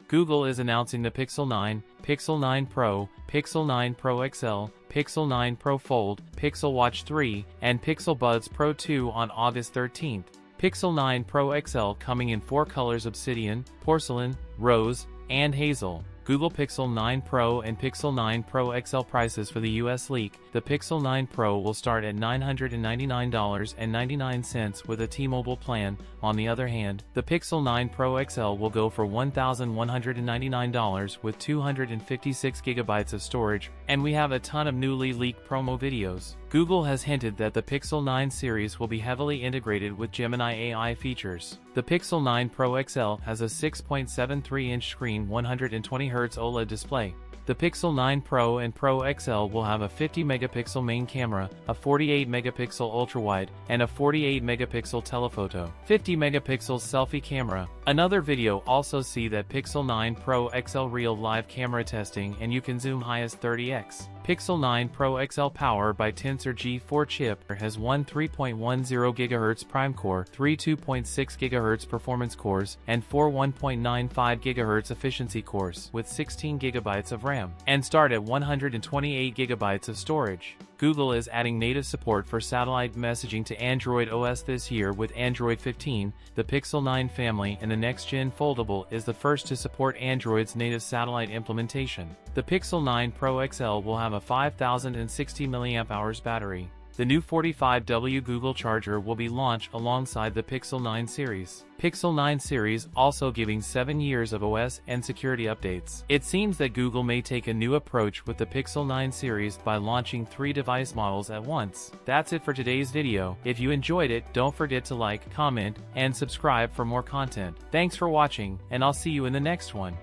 Google is announcing the Pixel 9, Pixel 9 Pro, Pixel 9 Pro XL, Pixel 9 Pro Fold, Pixel Watch 3, and Pixel Buds Pro 2 on August 13th. Pixel 9 Pro XL coming in 4 colors: obsidian, porcelain, rose, and hazel. Google Pixel 9 Pro and Pixel 9 Pro XL prices for the US leak. The Pixel 9 Pro will start at $999.99 with a T-Mobile plan. On the other hand, the Pixel 9 Pro XL will go for $1,199 with 256 gigabytes of storage, and we have a ton of newly leaked promo videos. Google has hinted that the Pixel 9 series will be heavily integrated with Gemini AI features. The Pixel 9 Pro XL has a 6.73-inch screen, 120Hz OLED display. The Pixel 9 Pro and Pro XL will have a 50-megapixel main camera, a 48-megapixel ultrawide, and a 48-megapixel telephoto, 50-megapixel selfie camera. Another video also see that Pixel 9 Pro XL real live camera testing, and you can zoom high as 30x. Pixel 9 Pro XL powered by Tensor G4 chip has one 3.10 GHz prime core, 3 2.6 GHz performance cores, and 4 1.95 GHz efficiency cores with 16 GB of RAM, and start at 128 GB of storage. Google is adding native support for satellite messaging to Android OS this year with Android 15. The Pixel 9 family and the next-gen foldable is the first to support Android's native satellite implementation. The Pixel 9 Pro XL will have a 5060 mAh battery. The new 45W Google charger will be launched alongside the Pixel 9 series. Pixel 9 series also giving 7 years of OS and security updates. It seems that Google may take a new approach with the Pixel 9 series by launching 3 device models at once. That's it for today's video. If you enjoyed it, don't forget to like, comment, and subscribe for more content. Thanks for watching, and I'll see you in the next one.